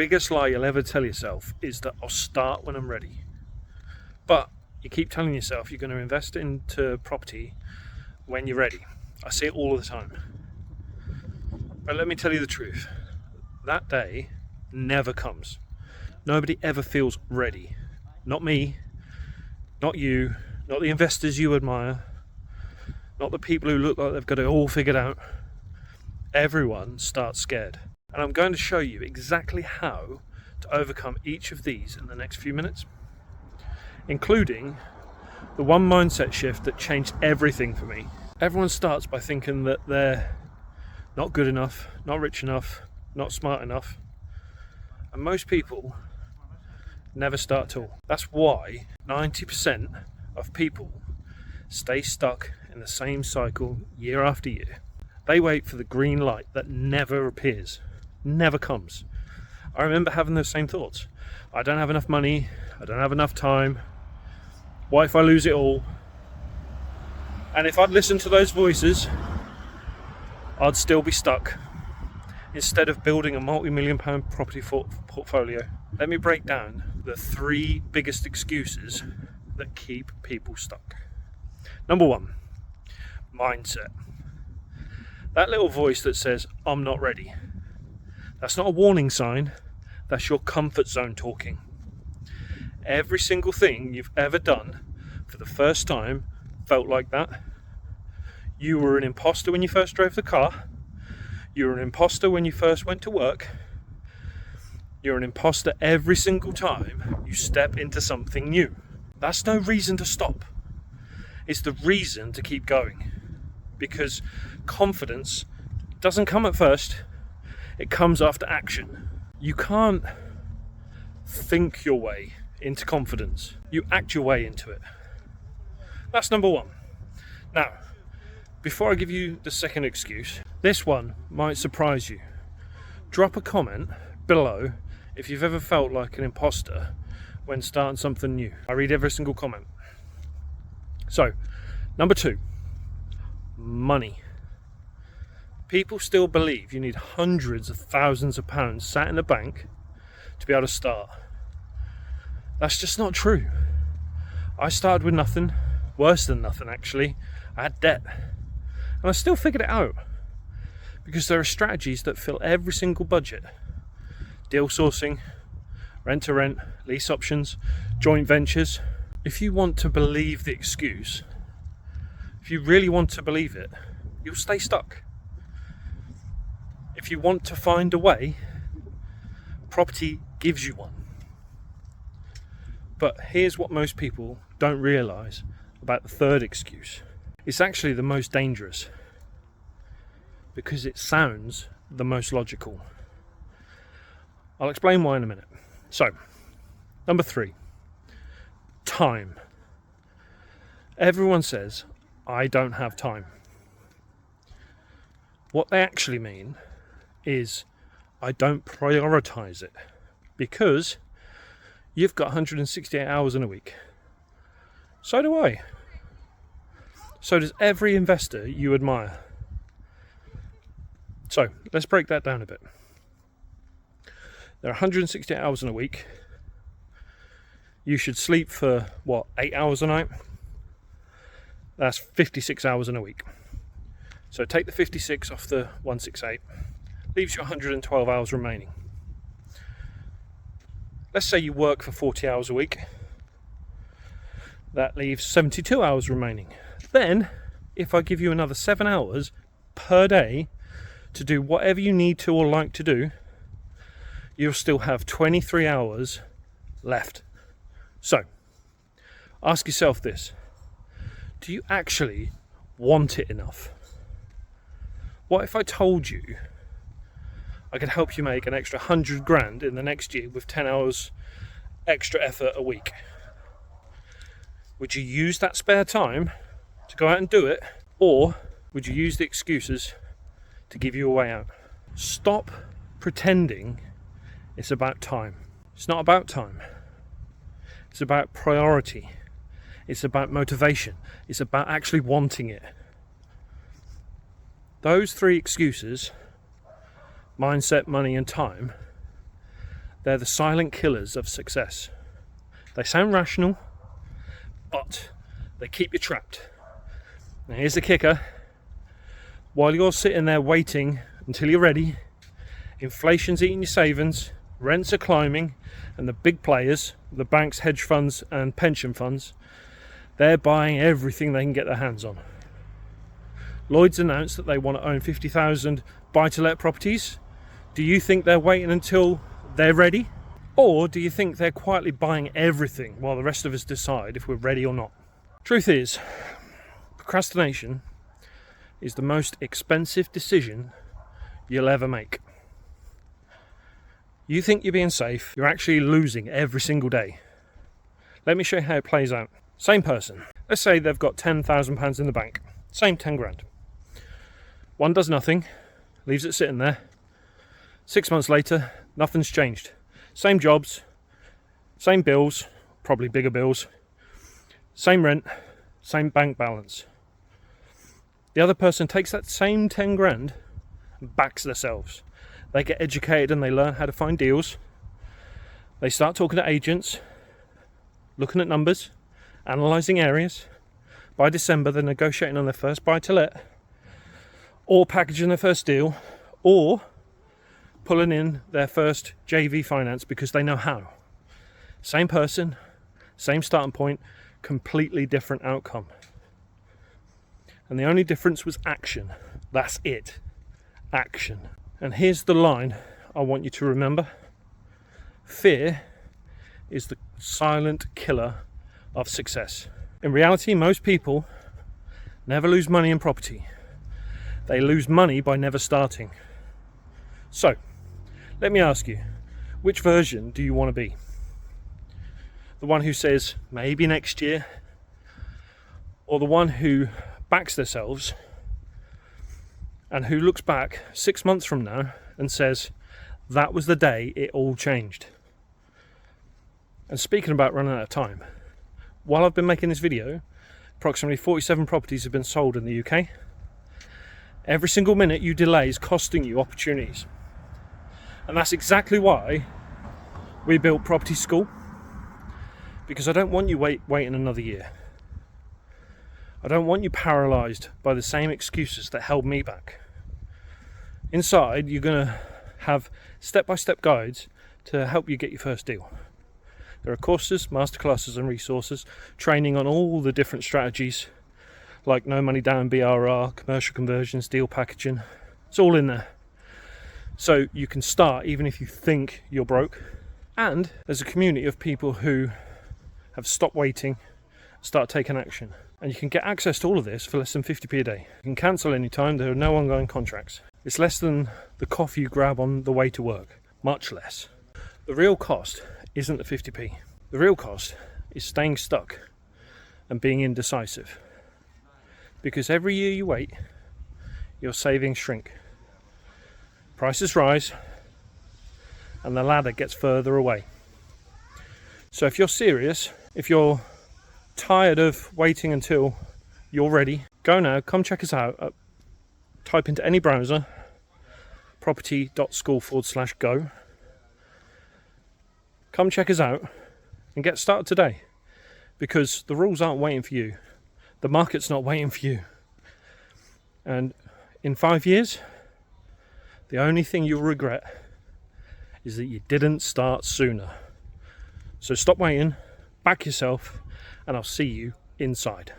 biggest lie you'll ever tell yourself is that I'll start when I'm ready. But you keep telling yourself you're going to invest into property when you're ready. I see it all the time. But let me tell you the truth. That day never comes. Nobody ever feels ready. Not me, not you, not the investors you admire, not the people who look like they've got it all figured out. Everyone starts scared. And I'm going to show you exactly how to overcome each of these in the next few minutes, including the one mindset shift that changed everything for me. Everyone starts by thinking that they're not good enough, not rich enough, not smart enough. And most people never start at all. That's why 90% of people stay stuck in the same cycle year after year. They wait for the green light that never appears, never comes. I remember having those same thoughts. I don't have enough money, I don't have enough time. What if I lose it all? And if I'd listened to those voices, I'd still be stuck. Instead of building a multi-million pound property portfolio, let me break down the 3 biggest excuses that keep people stuck. Number 1, mindset. That little voice that says, I'm not ready. That's not a warning sign, that's your comfort zone talking. Every single thing you've ever done for the first time felt like that. You were an imposter when you first drove the car. You were an imposter when you first went to work. You're an imposter every single time you step into something new. That's no reason to stop. It's the reason to keep going. Because confidence doesn't come at first, it comes after action. You can't think your way into confidence. You act your way into it. That's number 1. Now, before I give you the second excuse, this one might surprise you. Drop a comment below if you've ever felt like an imposter when starting something new. I read every single comment. So, number 2, money. People still believe you need hundreds of thousands of pounds sat in the bank to be able to start. That's just not true. I started with nothing, worse than nothing actually. I had debt. And I still figured it out. Because there are strategies that fill every single budget. Deal sourcing, rent to rent, lease options, joint ventures. If you want to believe the excuse, if you really want to believe it, you'll stay stuck. If you want to find a way, property gives you one. But here's what most people don't realise about the third excuse. It's actually the most dangerous because it sounds the most logical. I'll explain why in a minute. So, number 3, time. Everyone says, I don't have time. What they actually mean is, I don't prioritise it because you've got 168 hours in a week. So do I. So does every investor you admire. So let's break that down a bit. There are 168 hours in a week. You should sleep for 8 hours a night? That's 56 hours in a week. So take the 56 off the 168, leaves you 112 hours remaining. Let's say you work for 40 hours a week. That leaves 72 hours remaining. Then, if I give you another 7 hours per day to do whatever you need to or like to do, you'll still have 23 hours left. So, ask yourself this. Do you actually want it enough? What if I told you I could help you make an extra 100 grand in the next year with 10 hours extra effort a week? Would you use that spare time to go out and do it, or would you use the excuses to give you a way out? Stop pretending it's about time. It's not about time. It's about priority. It's about motivation. It's about actually wanting it. Those 3 excuses, mindset, money and time, They're the silent killers of success. They sound rational, but they keep you trapped. Now here's the kicker. While you're sitting there waiting until you're ready, inflation's eating your savings, rents are climbing, and the big players, the banks, hedge funds and pension funds, they're buying everything they can get their hands on. Lloyds announced that they want to own 50,000 buy-to-let properties. Do you think they're waiting until they're ready? Or do you think they're quietly buying everything while the rest of us decide if we're ready or not? Truth is, procrastination is the most expensive decision you'll ever make. You think you're being safe, you're actually losing every single day. Let me show you how it plays out. Same person. Let's say they've got £10,000 in the bank. Same 10 grand. One does nothing, leaves it sitting there. 6 months later, nothing's changed. Same jobs, same bills, probably bigger bills, same rent, same bank balance. The other person takes that same 10 grand and backs themselves. They get educated and they learn how to find deals. They start talking to agents, looking at numbers, analysing areas. By December, they're negotiating on their first buy-to-let, or packaging their first deal, or pulling in their first JV finance because they know how. Same person, same starting point, completely different outcome. And the only difference was action. That's it. Action. And here's the line I want you to remember. Fear is the silent killer of success. In reality, most people never lose money in property. They lose money by never starting. So, let me ask you, which version do you want to be? The one who says, maybe next year? Or the one who backs themselves and who looks back 6 months from now and says, that was the day it all changed? And speaking about running out of time, while I've been making this video, approximately 47 properties have been sold in the UK. Every single minute you delay is costing you opportunities. And that's exactly why we built Property School, because I don't want you waiting another year. I don't want you paralysed by the same excuses that held me back. Inside, you're going to have step-by-step guides to help you get your first deal. There are courses, masterclasses and resources, training on all the different strategies, like no money down BRR, commercial conversions, deal packaging. It's all in there. So you can start even if you think you're broke. And there's a community of people who have stopped waiting, start taking action. And you can get access to all of this for less than 50p a day. You can cancel anytime, there are no ongoing contracts. It's less than the coffee you grab on the way to work, much less. The real cost isn't the 50p. The real cost is staying stuck and being indecisive. Because every year you wait, your savings shrink. Prices rise and the ladder gets further away. So if you're serious, if you're tired of waiting until you're ready, go now, come check us out. Type into any browser, property.school/go. Come check us out and get started today, because the rules aren't waiting for you. The market's not waiting for you. And in 5 years, the only thing you'll regret is that you didn't start sooner. So stop waiting, back yourself, and I'll see you inside.